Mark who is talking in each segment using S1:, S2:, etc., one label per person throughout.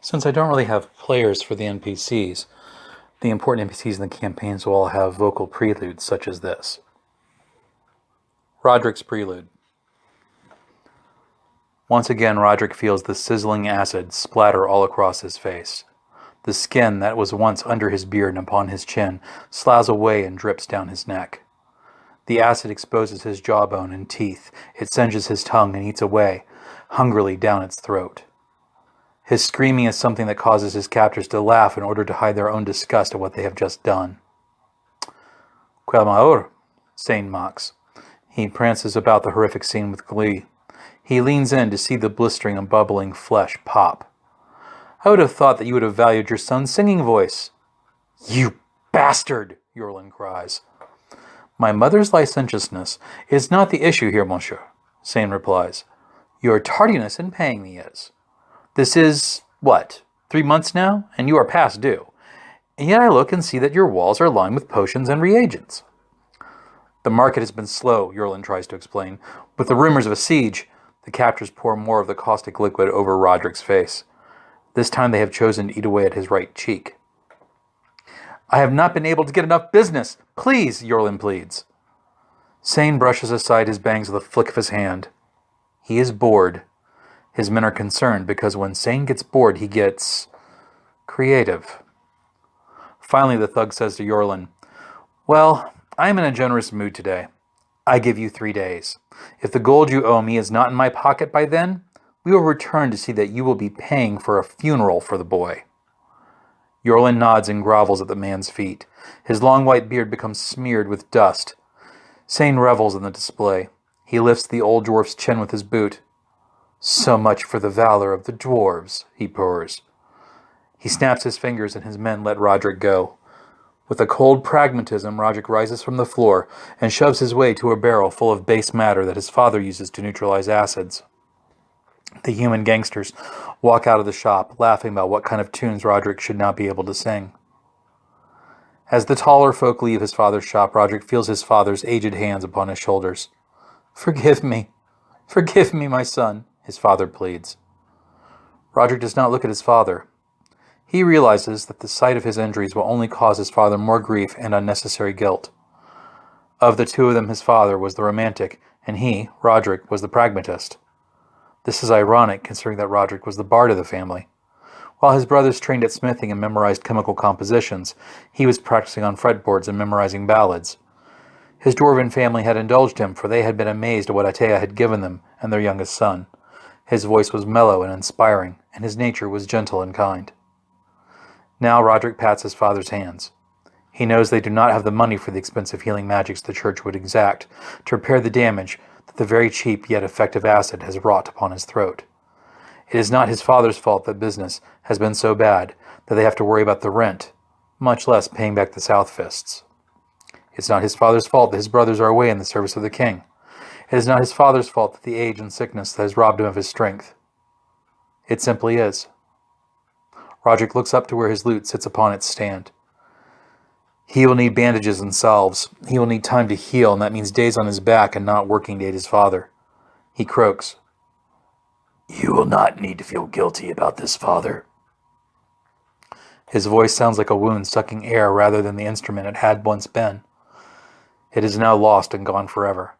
S1: Since I don't really have players for the NPCs, the important NPCs in the campaigns will all have vocal preludes such as this. Rodric's Prelude. Once again, Rodric feels the sizzling acid splatter all across his face. The skin that was once under his beard and upon his chin sloughs away and drips down his neck. The acid exposes his jawbone and teeth. It singes his tongue and eats away, hungrily down its throat. His screaming is something that causes his captors to laugh in order to hide their own disgust at what they have just done. Quel malheur, Sane mocks. He prances about the horrific scene with glee. He leans in to see the blistering and bubbling flesh pop. I would have thought that you would have valued your son's singing voice. You bastard, Yorlin cries. My mother's licentiousness is not the issue here, monsieur, Sane replies. Your tardiness in paying me is. This is, 3 months now, and you are past due. And yet I look and see that your walls are lined with potions and reagents. The market has been slow, Yorlin tries to explain. With the rumors of a siege, the captors pour more of the caustic liquid over Rodric's face. This time they have chosen to eat away at his right cheek. I have not been able to get enough business. Please, Yorlin pleads. Sane brushes aside his bangs with a flick of his hand. He is bored. His men are concerned because when Sane gets bored, he gets creative. Finally, the thug says to Yorlin, Well, I am in a generous mood today. I give you 3 days. If the gold you owe me is not in my pocket by then, we will return to see that you will be paying for a funeral for the boy. Yorlin nods and grovels at the man's feet. His long white beard becomes smeared with dust. Sane revels in the display. He lifts the old dwarf's chin with his boot. So much for the valor of the dwarves, he purrs. He snaps his fingers and his men let Rodric go. With a cold pragmatism, Rodric rises from the floor and shoves his way to a barrel full of base matter that his father uses to neutralize acids. The human gangsters walk out of the shop, laughing about what kind of tunes Rodric should not be able to sing. As the taller folk leave his father's shop, Rodric feels his father's aged hands upon his shoulders. Forgive me, my son, his father pleads. Rodric does not look at his father. He realizes that the sight of his injuries will only cause his father more grief and unnecessary guilt. Of the two of them, his father was the romantic, and he, Rodric, was the pragmatist. This is ironic, considering that Rodric was the bard of the family. While his brothers trained at smithing and memorized chemical compositions, he was practicing on fretboards and memorizing ballads. His dwarven family had indulged him, for they had been amazed at what Atea had given them and their youngest son. His voice was mellow and inspiring, and his nature was gentle and kind. Now Rodric pats his father's hands. He knows they do not have the money for the expensive healing magics the church would exact to repair the damage that the very cheap yet effective acid has wrought upon his throat. It is not his father's fault that business has been so bad that they have to worry about the rent, much less paying back the South Fists. It's not his father's fault that his brothers are away in the service of the king. It is not his father's fault that the age and sickness that has robbed him of his strength. It simply is. Rodric looks up to where his lute sits upon its stand. He will need bandages and salves. He will need time to heal, and that means days on his back and not working to aid his father. He croaks. You will not need to feel guilty about this, father. His voice sounds like a wound sucking air rather than the instrument it had once been. It is now lost and gone forever.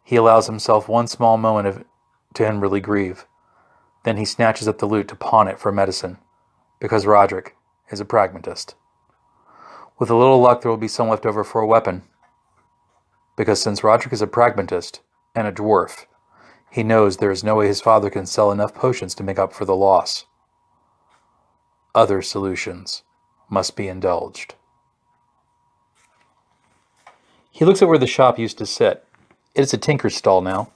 S1: He allows himself one small moment to inwardly grieve. Then he snatches up the lute to pawn it for medicine, because Rodric is a pragmatist. With a little luck, there will be some left over for a weapon, because since Rodric is a pragmatist and a dwarf, he knows there is no way his father can sell enough potions to make up for the loss. Other solutions must be indulged. He looks at where the shop used to sit. It is a tinker's stall now.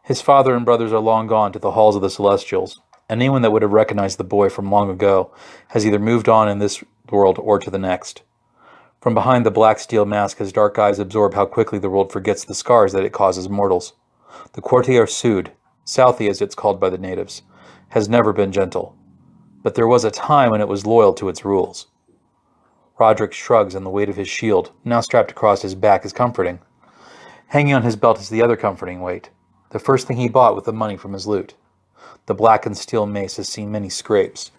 S1: His father and brothers are long gone to the halls of the Celestials, and anyone that would have recognized the boy from long ago has either moved on in this world or to the next. From behind the black steel mask, his dark eyes absorb how quickly the world forgets the scars that it causes mortals. The Quartier Sud, Southie as it's called by the natives, has never been gentle, but there was a time when it was loyal to its rules. Rodric shrugs, and the weight of his shield, now strapped across his back, is comforting. Hanging on his belt is the other comforting weight, the first thing he bought with the money from his loot. The blackened steel mace has seen many scrapes.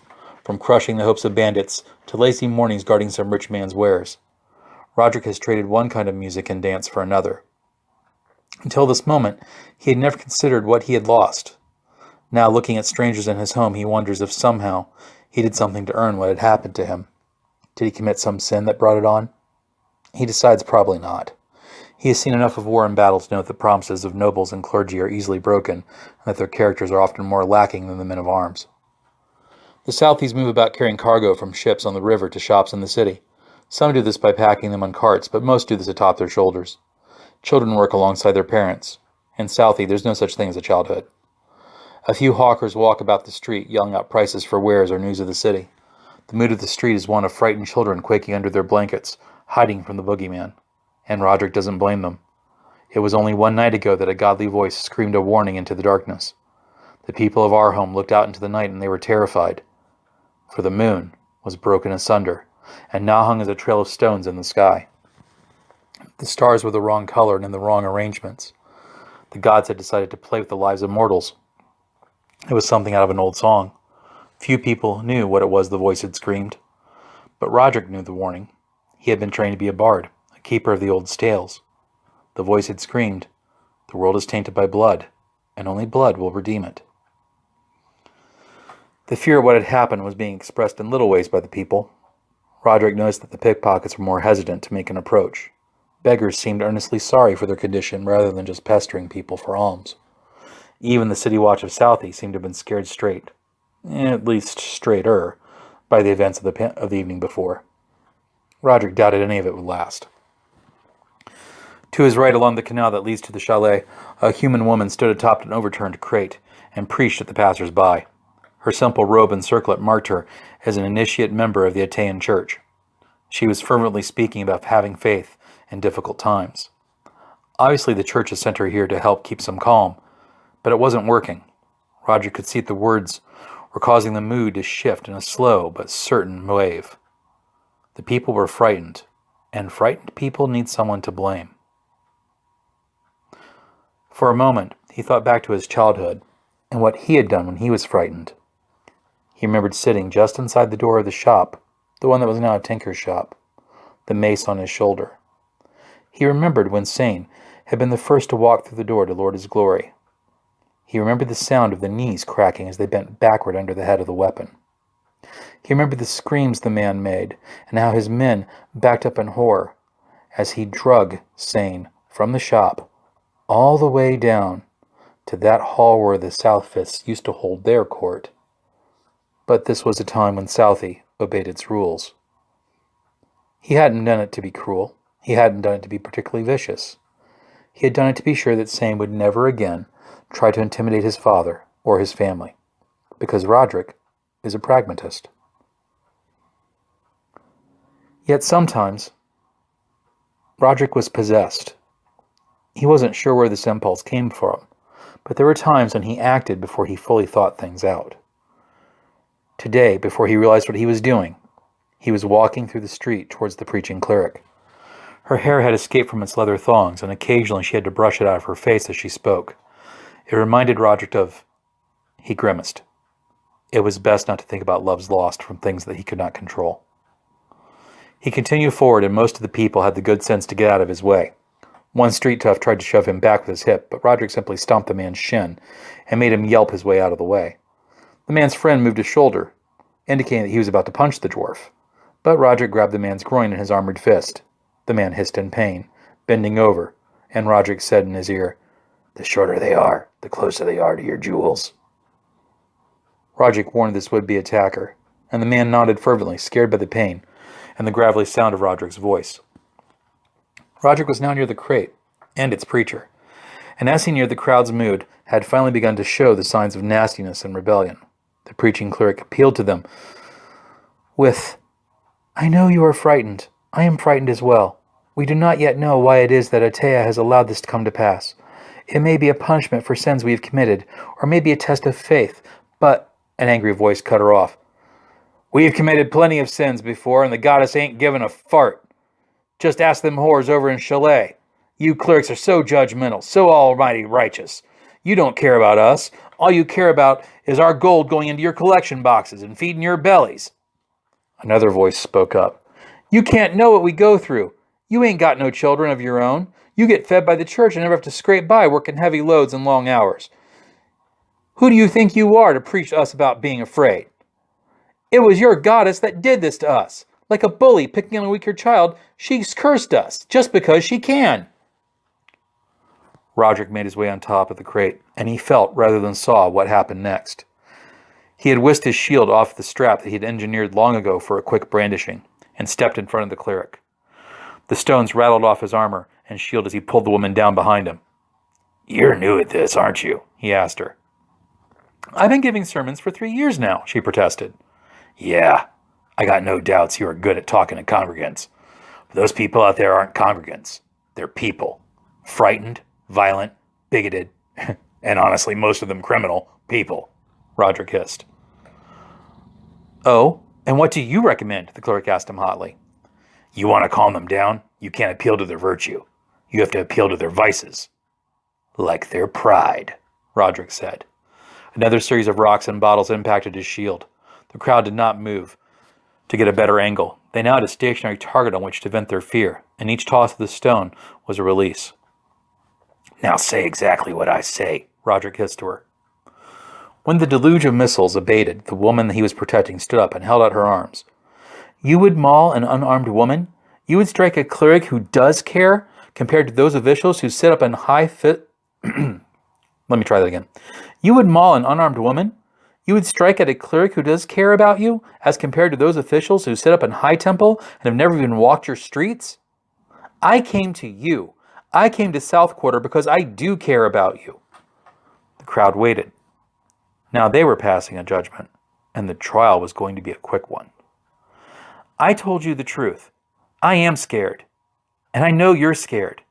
S1: from crushing the hopes of bandits to lazy mornings guarding some rich man's wares. Rodric has traded one kind of music and dance for another. Until this moment, he had never considered what he had lost. Now, looking at strangers in his home, he wonders if somehow he did something to earn what had happened to him. Did he commit some sin that brought it on? He decides probably not. He has seen enough of war and battle to know that the promises of nobles and clergy are easily broken, and that their characters are often more lacking than the men of arms. The Southies move about carrying cargo from ships on the river to shops in the city. Some do this by packing them on carts, but most do this atop their shoulders. Children work alongside their parents. In Southie, there's no such thing as a childhood. A few hawkers walk about the street, yelling out prices for wares or news of the city. The mood of the street is one of frightened children quaking under their blankets, hiding from the boogeyman. And Rodric doesn't blame them. It was only one night ago that a godly voice screamed a warning into the darkness. The people of Arrhome looked out into the night and they were terrified, for the moon was broken asunder, and now hung as a trail of stones in the sky. The stars were the wrong color and in the wrong arrangements. The gods had decided to play with the lives of mortals. It was something out of an old song. Few people knew what it was the voice had screamed. But Rodric knew the warning. He had been trained to be a bard, a keeper of the old tales. The voice had screamed, "The world is tainted by blood, and only blood will redeem it." The fear of what had happened was being expressed in little ways by the people. Rodric noticed that the pickpockets were more hesitant to make an approach. Beggars seemed earnestly sorry for their condition rather than just pestering people for alms. Even the city watch of Southie seemed to have been scared straight, at least straighter, by the events of the evening before. Rodric doubted any of it would last. To his right, along the canal that leads to the chalet, a human woman stood atop an overturned crate and preached at the passers-by. Her simple robe and circlet marked her as an initiate member of the Atean Church. She was fervently speaking about having faith in difficult times. Obviously, the church had sent her here to help keep some calm, but it wasn't working. Rodric could see that the words were causing the mood to shift in a slow but certain wave. The people were frightened, and frightened people need someone to blame. For a moment, he thought back to his childhood and what he had done when he was frightened. He remembered sitting just inside the door of the shop, the one that was now a tinker's shop, the mace on his shoulder. He remembered when Sane had been the first to walk through the door to Lord his glory. He remembered the sound of the knees cracking as they bent backward under the head of the weapon. He remembered the screams the man made, and how his men backed up in horror as he drug Sane from the shop all the way down to that hall where the Southfists used to hold their court. But this was a time when Southie obeyed its rules. He hadn't done it to be cruel. He hadn't done it to be particularly vicious. He had done it to be sure that Sane would never again try to intimidate his father or his family, because Rodric is a pragmatist. Yet sometimes, Rodric was possessed. He wasn't sure where this impulse came from, but there were times when he acted before he fully thought things out. Today, before he realized what he was doing, he was walking through the street towards the preaching cleric. Her hair had escaped from its leather thongs, and occasionally she had to brush it out of her face as she spoke. It reminded Rodric of... He grimaced. It was best not to think about loves lost from things that he could not control. He continued forward, and most of the people had the good sense to get out of his way. One street tough tried to shove him back with his hip, but Rodric simply stomped the man's shin and made him yelp his way out of the way. The man's friend moved his shoulder, indicating that he was about to punch the dwarf, but Rodric grabbed the man's groin in his armored fist. The man hissed in pain, bending over, and Rodric said in his ear, "The shorter they are, the closer they are to your jewels." Rodric warned this would-be attacker, and the man nodded fervently, scared by the pain and the gravelly sound of Rodric's voice. Rodric was now near the crate and its preacher, and as he neared, the crowd's mood had finally begun to show the signs of nastiness and rebellion. The preaching cleric appealed to them with, "I know you are frightened. I am frightened as well. We do not yet know why it is that Atea has allowed this to come to pass. It may be a punishment for sins we have committed, or may be a test of faith, but..." An angry voice cut her off. "We have committed plenty of sins before, and the goddess ain't given a fart. Just ask them whores over in Chalet. You clerics are so judgmental, so almighty righteous. You don't care about us. All you care about is our gold going into your collection boxes and feeding your bellies. Another voice spoke up. You can't know what we go through. You ain't got no children of your own. You get fed by the church and never have to scrape by working heavy loads and long hours. Who do you think you are to preach to us about being afraid? It was your goddess that did this to us. Like a bully picking on a weaker child, she's cursed us just because she can. Rodric made his way on top of the crate, and he felt rather than saw what happened next. He had whisked his shield off the strap that he had engineered long ago for a quick brandishing, and stepped in front of the cleric. The stones rattled off his armor and shield as he pulled the woman down behind him. You're new at this, aren't you? He asked her. I've been giving sermons for 3 years now, she protested. Yeah, I got no doubts you are good at talking to congregants. But those people out there aren't congregants. They're people. Frightened, violent, bigoted, and honestly, most of them criminal people, Rodric hissed. Oh, and what do you recommend? The cleric asked him hotly. You want to calm them down? You can't appeal to their virtue. You have to appeal to their vices. Like their pride, Rodric said. Another series of rocks and bottles impacted his shield. The crowd did not move to get a better angle. They now had a stationary target on which to vent their fear, and each toss of the stone was a release. Now say exactly what I say, Rodric hissed to her. When the deluge of missiles abated, the woman he was protecting stood up and held out her arms. You would maul an unarmed woman? You would strike a cleric who does care, compared to those officials who sit up in high fit... Let me try that again. You would maul an unarmed woman? You would strike at a cleric who does care about you, as compared to those officials who sit up in high temple and have never even walked your streets? I came to you. I came to South Quarter because I do care about you. The crowd waited. Now they were passing a judgment, and the trial was going to be a quick one. I told you the truth. I am scared, and I know you're scared,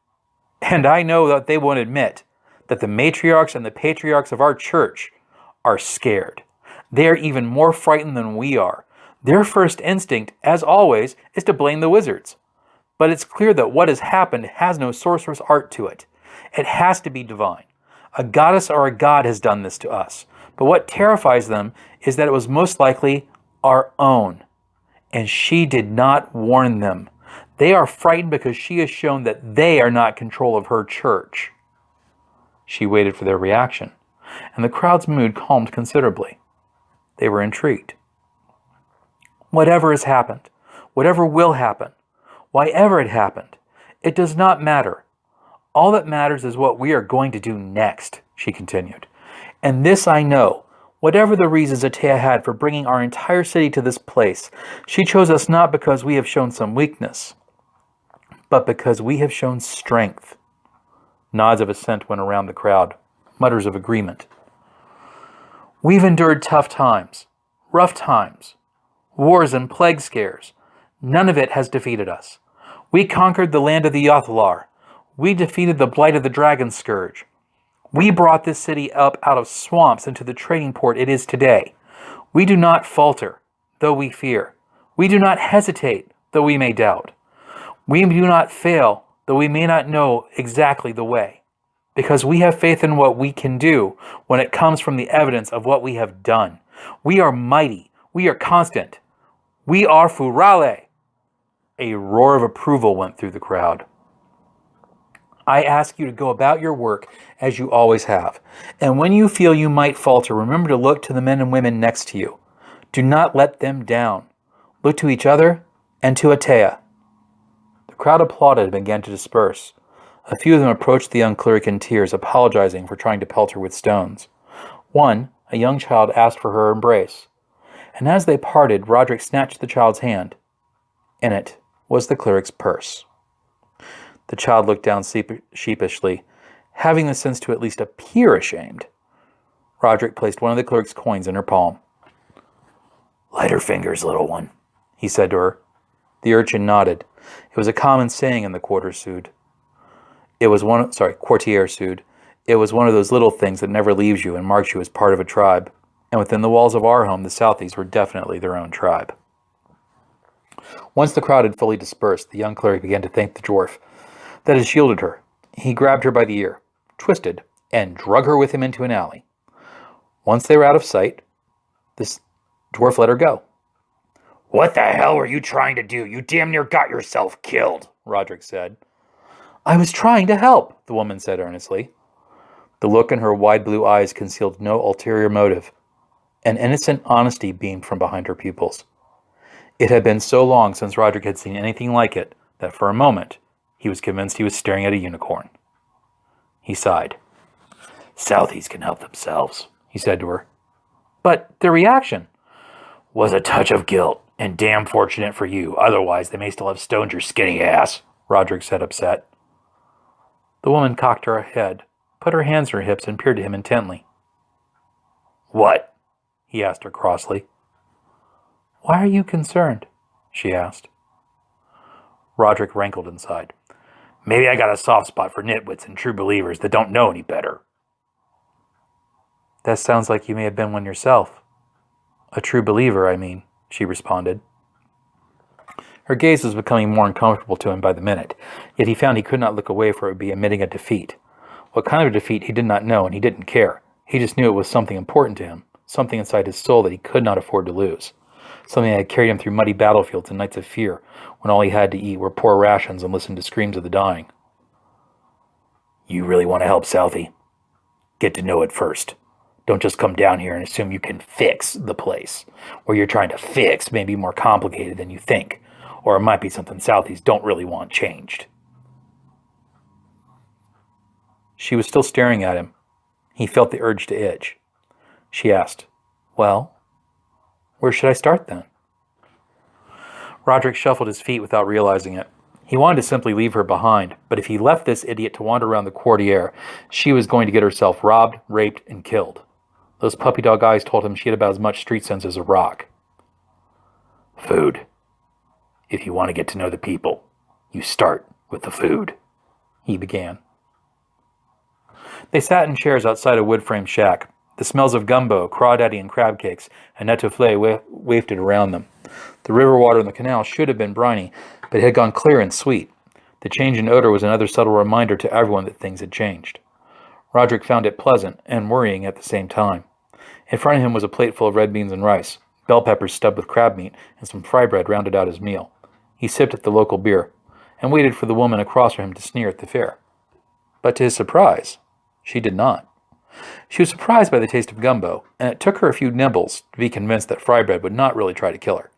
S1: and I know that they won't admit that the matriarchs and the patriarchs of our church are scared. They are even more frightened than we are. Their first instinct, as always, is to blame the wizards. But it's clear that what has happened has no sorcerer's art to it. It has to be divine. A goddess or a god has done this to us. But what terrifies them is that it was most likely our own. And she did not warn them. They are frightened because she has shown that they are not in control of her church. She waited for their reaction, and the crowd's mood calmed considerably. They were intrigued. Whatever has happened, whatever will happen, why ever it happened, it does not matter. All that matters is what we are going to do next, she continued. And this I know, whatever the reasons Atea had for bringing our entire city to this place, she chose us not because we have shown some weakness, but because we have shown strength. Nods of assent went around the crowd, mutters of agreement. We've endured tough times, rough times, wars and plague scares. None of it has defeated us. We conquered the land of the Yothalar. We defeated the blight of the Dragon Scourge. We brought this city up out of swamps into the trading port it is today. We do not falter, though we fear. We do not hesitate, though we may doubt. We do not fail, though we may not know exactly the way. Because we have faith in what we can do when it comes from the evidence of what we have done. We are mighty. We are constant. We are Furale. A roar of approval went through the crowd. I ask you to go about your work as you always have. And when you feel you might falter, remember to look to the men and women next to you. Do not let them down. Look to each other and to Atea. The crowd applauded and began to disperse. A few of them approached the young cleric in tears, apologizing for trying to pelt her with stones. One, a young child, asked for her embrace. And as they parted, Rodric snatched the child's hand. In it was the cleric's purse. The child looked down sheepishly, having the sense to at least appear ashamed. Rodric placed one of the cleric's coins in her palm. Light her fingers, little one, he said to her. The urchin nodded. It was a common saying in the Quartier Sud. It was one of those little things that never leaves you and marks you as part of a tribe. And within the walls of Arrhome, the Southies were definitely their own tribe. Once the crowd had fully dispersed, the young cleric began to thank the dwarf that had shielded her. He grabbed her by the ear, twisted, and drug her with him into an alley. Once they were out of sight, this dwarf let her go.
S2: What the hell were you trying to do? You damn near got yourself killed, Rodric said.
S1: I was trying to help, the woman said earnestly. The look in her wide blue eyes concealed no ulterior motive. An innocent honesty beamed from behind her pupils. It had been so long since Rodric had seen anything like it that for a moment he was convinced he was staring at a unicorn. He sighed.
S2: Southies can help themselves, he said to her.
S1: But their reaction
S2: was a touch of guilt, and damn fortunate for you. Otherwise, they may still have stoned your skinny ass, Rodric said, upset.
S1: The woman cocked her head, put her hands on her hips, and peered at him intently.
S2: What?
S1: He asked her crossly. Why are you concerned? She asked. Rodric rankled inside.
S2: Maybe I got a soft spot for nitwits and true believers that don't know any better.
S1: That sounds like you may have been one yourself. A true believer, I mean, she responded. Her gaze was becoming more uncomfortable to him by the minute, yet he found he could not look away, for it would be admitting a defeat. What kind of defeat he did not know, and he didn't care. He just knew it was something important to him, something inside his soul that he could not afford to lose. Something that had carried him through muddy battlefields and nights of fear, when all he had to eat were poor rations and listen to screams of the dying.
S2: You really want to help Southie? Get to know it first. Don't just come down here and assume you can fix the place. What you're trying to fix may be more complicated than you think, or it might be something Southies don't really want changed.
S1: She was still staring at him. He felt the urge to itch. She asked, Well, where should I start then? Rodric shuffled his feet without realizing it. He wanted to simply leave her behind, but if he left this idiot to wander around the courtier, she was going to get herself robbed, raped, and killed. Those puppy dog eyes told him she had about as much street sense as a rock.
S2: Food. If you want to get to know the people, you start with the food, he began.
S1: They sat in chairs outside a wood-frame shack. The smells of gumbo, crawdaddy, and crab cakes and netouffle wafted around them. The river water in the canal should have been briny, but it had gone clear and sweet. The change in odor was another subtle reminder to everyone that things had changed. Rodric found it pleasant and worrying at the same time. In front of him was a plate full of red beans and rice. Bell peppers stubbed with crab meat and some fry bread rounded out his meal. He sipped at the local beer and waited for the woman across from him to sneer at the fare. But to his surprise, she did not. She was surprised by the taste of gumbo, and it took her a few nibbles to be convinced that fry bread would not really try to kill her.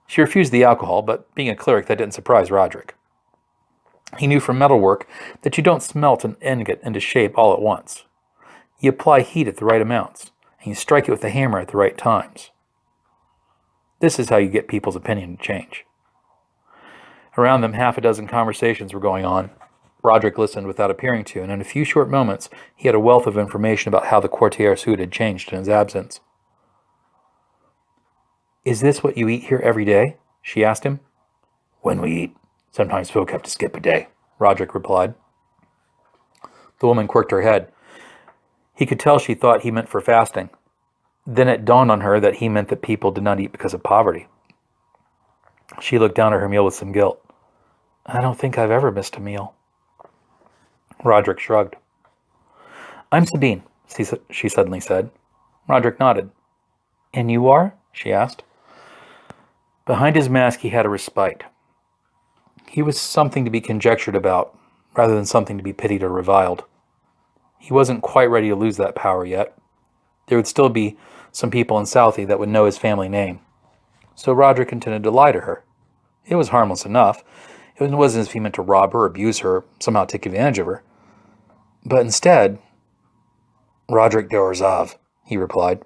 S1: She refused the alcohol, but being a cleric, that didn't surprise Rodric. He knew from metalwork that you don't smelt an ingot into shape all at once. You apply heat at the right amounts, and you strike it with a hammer at the right times. This is how you get people's opinion to change. Around them, half a dozen conversations were going on. Rodric listened without appearing to, and in a few short moments he had a wealth of information about how the courtier's food had changed in his absence. Is this what you eat here every day? She asked him.
S2: When we eat, sometimes folk have to skip a day, Rodric replied.
S1: The woman quirked her head. He could tell she thought he meant for fasting. Then it dawned on her that he meant that people did not eat because of poverty. She looked down at her meal with some guilt. I don't think I've ever missed a meal. Rodric shrugged. I'm Sabine, she suddenly said. Rodric nodded. And you are? She asked. Behind his mask he had a respite. He was something to be conjectured about, rather than something to be pitied or reviled. He wasn't quite ready to lose that power yet. There would still be some people in Southie that would know his family name. So Rodric intended to lie to her. It was harmless enough. It wasn't as if he meant to rob her, abuse her, somehow take advantage of her. But instead,
S2: Rodric de Orzave, he replied.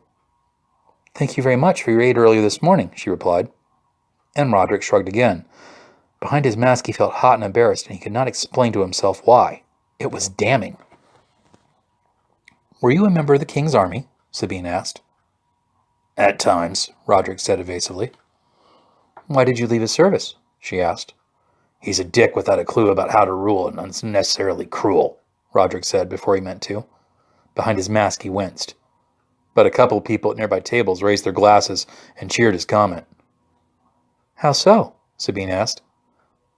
S1: Thank you very much for your aid earlier this morning, she replied. And Rodric shrugged again. Behind his mask he felt hot and embarrassed, and he could not explain to himself why. It was damning. Were you a member of the king's army? Sabine asked.
S2: At times, Rodric said evasively.
S1: Why did you leave his service? She asked.
S2: He's a dick without a clue about how to rule and unnecessarily cruel, Rodric said before he meant to.
S1: Behind his mask he winced. But a couple of people at nearby tables raised their glasses and cheered his comment. How so? Sabine asked.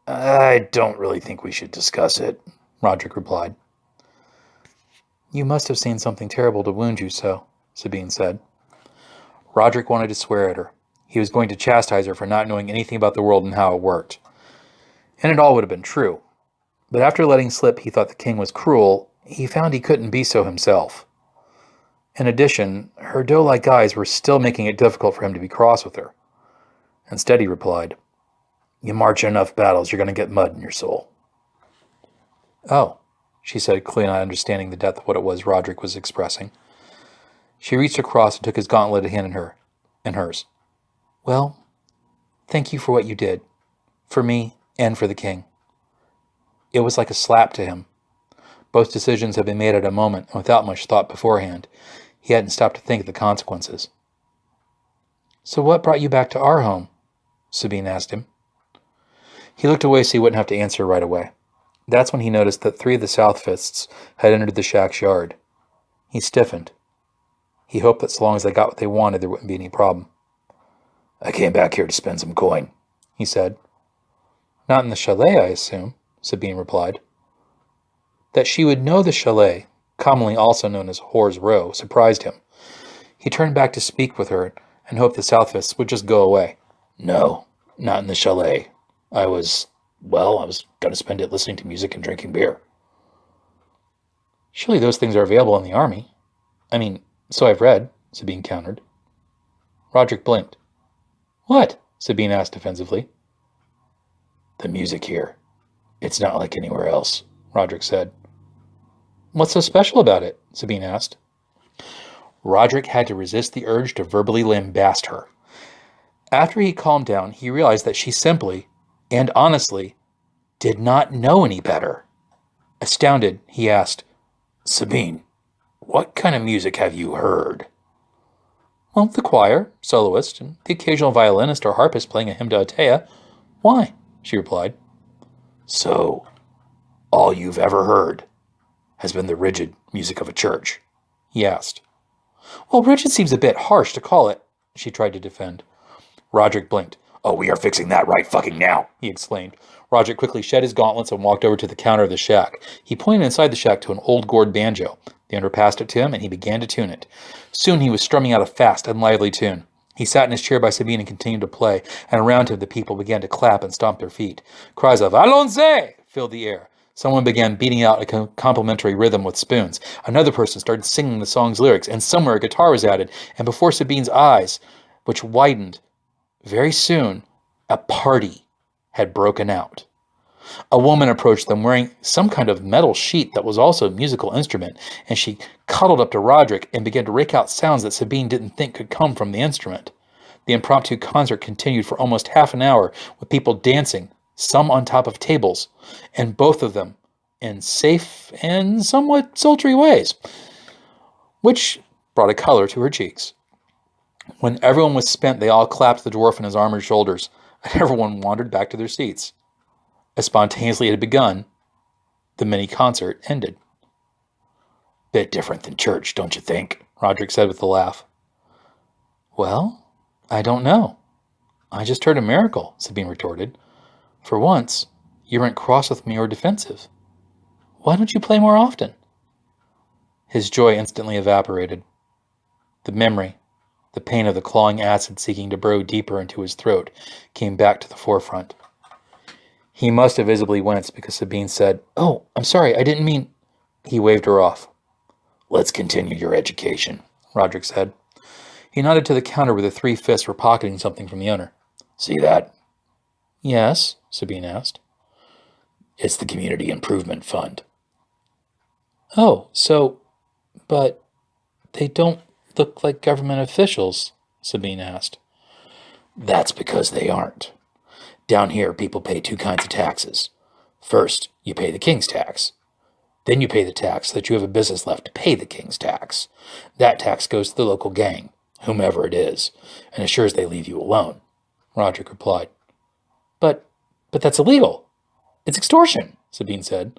S2: I don't really think we should discuss it, Rodric replied.
S1: You must have seen something terrible to wound you so, Sabine said. Rodric wanted to swear at her. He was going to chastise her for not knowing anything about the world and how it worked. And it all would have been true. But after letting slip he thought the king was cruel, he found he couldn't be so himself. In addition, her doe-like eyes were still making it difficult for him to be cross with her. Instead he replied, "You march enough battles, you're going to get mud in your soul." "Oh," she said, clearly not understanding the depth of what it was Rodric was expressing. She reached across and took his gauntleted hand in hers. "Well, thank you for what you did. For me and for the king." It was like a slap to him. Both decisions had been made at a moment and without much thought beforehand. He hadn't stopped to think of the consequences. "So what brought you back to our home?" Sabine asked him. He looked away so he wouldn't have to answer right away. That's when he noticed that 3 of the Southfists had entered the shack's yard. He stiffened. He hoped that so long as they got what they wanted, there wouldn't be any problem.
S2: "I came back here to spend some coin," he said.
S1: "Not in the chalet, I assume," Sabine replied. That she would know the chalet, commonly also known as Whore's Row, surprised him. He turned back to speak with her and hoped the Southfists would just go away.
S2: "No, not in the chalet. I was going to spend it listening to music and drinking beer."
S1: "Surely those things are available in the army. I mean, so I've read," Sabine countered. Rodric blinked. "What?" Sabine asked defensively.
S2: "The music here. It's not like anywhere else,"
S1: Rodric said. "What's so special about it?" Sabine asked. Rodric had to resist the urge to verbally lambast her. After he calmed down, he realized that she simply, and honestly, did not know any better. Astounded, he asked,
S2: "Sabine, what kind of music have you heard?"
S1: "Well, the choir, soloist, and the occasional violinist or harpist playing a hymn to Atea. Why?" she replied.
S2: "So, all you've ever heard has been the rigid music of a church?"
S1: he asked. "Well, rigid seems a bit harsh to call it," she tried to defend. Rodric blinked.
S2: "Oh, we are fixing that right fucking now,"
S1: he exclaimed. Rodric quickly shed his gauntlets and walked over to the counter of the shack. He pointed inside the shack to an old gourd banjo. The owner passed it to him, and he began to tune it. Soon he was strumming out a fast and lively tune. He sat in his chair by Sabine and continued to play, and around him the people began to clap and stomp their feet. Cries of "Allons-y!" filled the air. Someone began beating out a complimentary rhythm with spoons. Another person started singing the song's lyrics, and somewhere a guitar was added, and before Sabine's eyes, which widened, very soon, a party had broken out. A woman approached them wearing some kind of metal sheet that was also a musical instrument, and she cuddled up to Rodric and began to rake out sounds that Sabine didn't think could come from the instrument. The impromptu concert continued for almost half an hour, with people dancing, some on top of tables, and both of them in safe and somewhat sultry ways, which brought a color to her cheeks. When everyone was spent, they all clapped the dwarf on his armored shoulders, and everyone wandered back to their seats. As spontaneously it had begun, the mini-concert ended.
S2: "Bit different than church, don't you think?"
S1: Rodric said with a laugh. "Well, I don't know. I just heard a miracle," Sabine retorted. "For once, you weren't cross with me or defensive. Why don't you play more often?" His joy instantly evaporated. The memory, the pain of the clawing acid seeking to burrow deeper into his throat, came back to the forefront. He must have visibly winced because Sabine said, "Oh, I'm sorry, I didn't mean—" He waved her off.
S2: "Let's continue your education,"
S1: Rodric said. He nodded to the counter where the 3 fists were pocketing something from the owner.
S2: "See that?"
S1: "Yes?" Sabine asked.
S2: "It's the Community Improvement Fund."
S1: "Oh, but they don't look like government officials," Sabine asked.
S2: "That's because they aren't. Down here, people pay 2 kinds of taxes. First, you pay the king's tax. Then you pay the tax that you have a business left to pay the king's tax. That tax goes to the local gang, whomever it is, and assures they leave you alone,"
S1: Rodric replied. But that's illegal. It's extortion," Sabine said.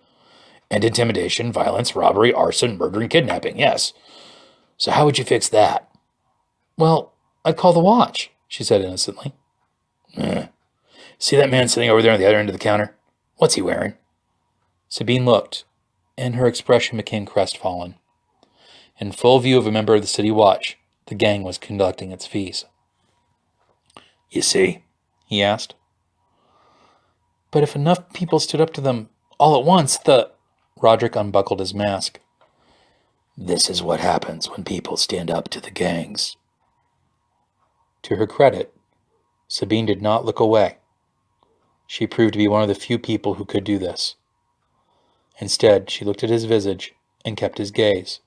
S2: "And intimidation, violence, robbery, arson, murder, and kidnapping, yes. So how would you fix that?"
S1: "Well, I'd call the watch," she said innocently.
S2: See that man sitting over there on the other end of the counter? What's he wearing?"
S1: Sabine looked, and her expression became crestfallen. In full view of a member of the city watch, the gang was conducting its fees.
S2: You see?
S1: He asked. But if enough people stood up to them all at once, Rodric unbuckled his mask.
S2: This is what happens when people stand up to the gangs.
S1: To her credit, Sabine did not look away. She proved to be one of the few people who could do this. Instead, she looked at his visage and kept his gaze.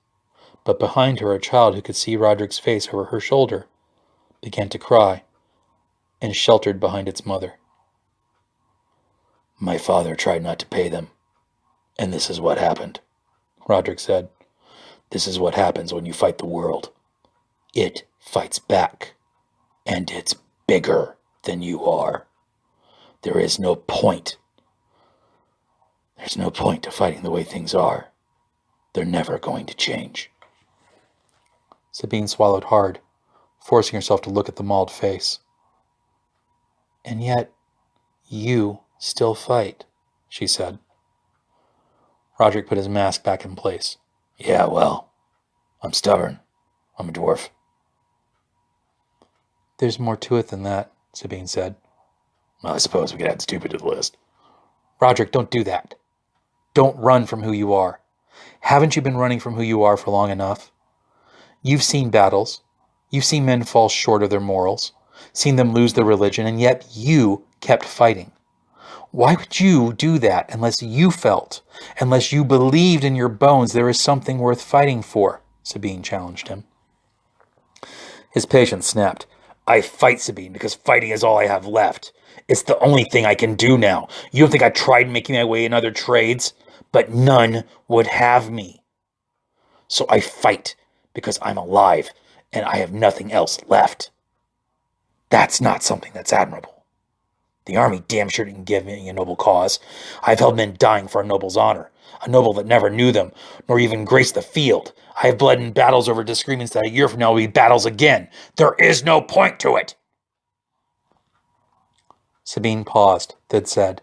S1: But behind her, a child who could see Rodric's face over her shoulder began to cry and sheltered behind its mother.
S2: My father tried not to pay them, and this is what happened,
S1: Rodric said.
S2: This is what happens when you fight the world. It fights back, and it's bigger than you are. There is no point. There's no point to fighting the way things are. They're never going to change.
S1: Sabine swallowed hard, forcing herself to look at the mauled face. And yet, you still fight, she said. Rodric put his mask back in place.
S2: Yeah, well, I'm stubborn. I'm a dwarf.
S1: There's more to it than that, Sabine said.
S2: Well, I suppose we could add stupid to the list.
S1: Rodric, don't do that. Don't run from who you are. Haven't you been running from who you are for long enough? You've seen battles. You've seen men fall short of their morals, seen them lose their religion, and yet you kept fighting. Why would you do that unless you believed in your bones there is something worth fighting for? Sabine challenged him. His patience snapped. I fight, Sabine, because fighting is all I have left. It's the only thing I can do now. You don't think I tried making my way in other trades? But none would have me. So I fight because I'm alive and I have nothing else left. That's not something that's admirable. The army damn sure didn't give me a noble cause. I've held men dying for a noble's honor, a noble that never knew them, nor even graced the field. I have bled in battles over disagreements that a year from now will be battles again. There is no point to it. Sabine paused, then said,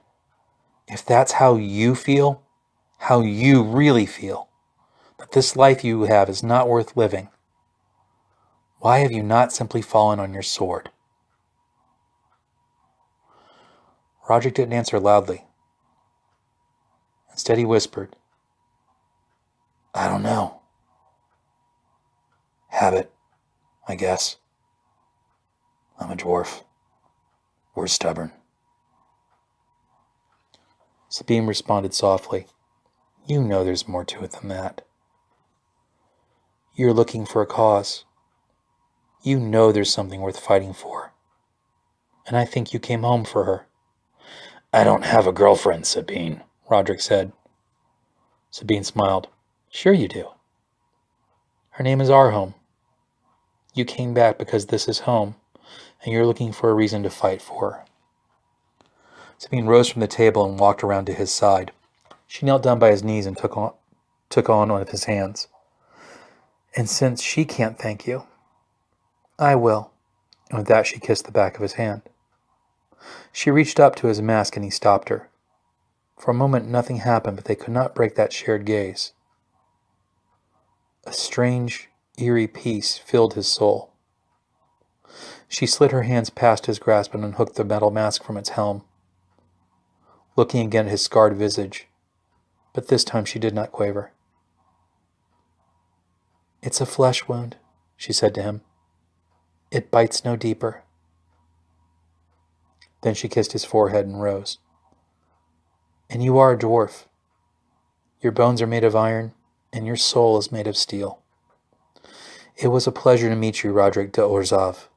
S1: If that's how you feel, how you really feel, that this life you have is not worth living, why have you not simply fallen on your sword? Rodric didn't answer loudly. Instead he whispered, I don't know. Habit, I guess. I'm a dwarf. We're stubborn. Sabine responded softly, You know there's more to it than that. You're looking for a cause. You know there's something worth fighting for. And I think you came home for her.
S2: I don't have a girlfriend, Sabine,
S1: Rodric said. Sabine smiled. Sure you do. Her name is Arrhome. You came back because this is home, and you're looking for a reason to fight for her. Sabine rose from the table and walked around to his side. She knelt down by his knees and took on one of his hands. And since she can't thank you, I will. And with that she kissed the back of his hand. She reached up to his mask and he stopped her. For a moment nothing happened, but they could not break that shared gaze. A strange, eerie peace filled his soul. She slid her hands past his grasp and unhooked the metal mask from its helm, looking again at his scarred visage, but this time she did not quaver. It's a flesh wound, she said to him. It bites no deeper. Then she kissed his forehead and rose. And you are a dwarf. Your bones are made of iron, and your soul is made of steel. It was a pleasure to meet you, Rodric de Orzav.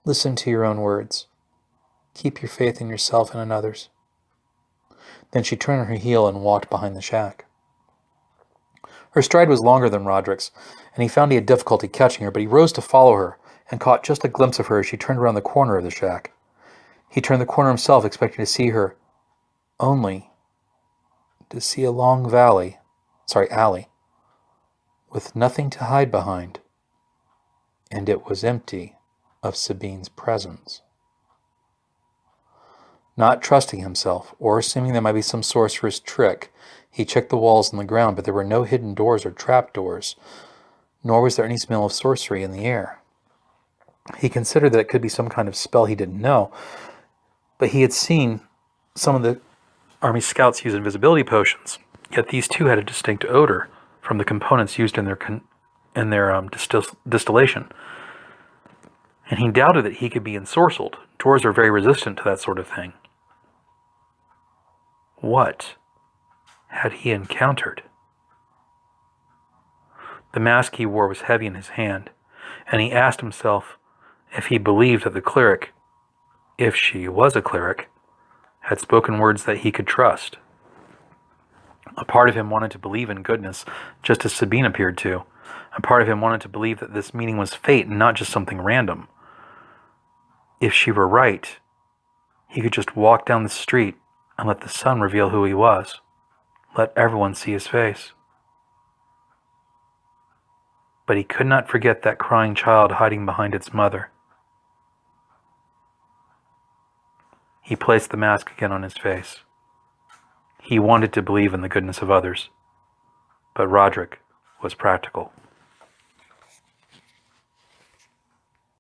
S1: Listen to your own words. Keep your faith in yourself and in others. Then she turned on her heel and walked behind the shack. Her stride was longer than Rodric's, and he found he had difficulty catching her, but he rose to follow her and caught just a glimpse of her as she turned around the corner of the shack. He turned the corner himself, expecting to see her, only to see a long alley, with nothing to hide behind, and it was empty of Sabine's presence. Not trusting himself, or assuming there might be some sorcerer's trick, he checked the walls and the ground, but there were no hidden doors or trap doors, nor was there any smell of sorcery in the air. He considered that it could be some kind of spell he didn't know, but he had seen some of the army scouts use invisibility potions, yet these too had a distinct odor from the components used in their distillation. And he doubted that he could be ensorcelled. Dwarves are very resistant to that sort of thing. What had he encountered? The mask he wore was heavy in his hand, and he asked himself if he believed that the cleric, if she was a cleric, had spoken words that he could trust. A part of him wanted to believe in goodness, just as Sabine appeared to. A part of him wanted to believe that this meeting was fate and not just something random. If she were right, he could just walk down the street and let the sun reveal who he was. Let everyone see his face. But he could not forget that crying child hiding behind its mother. He placed the mask again on his face. He wanted to believe in the goodness of others, but Rodric was practical.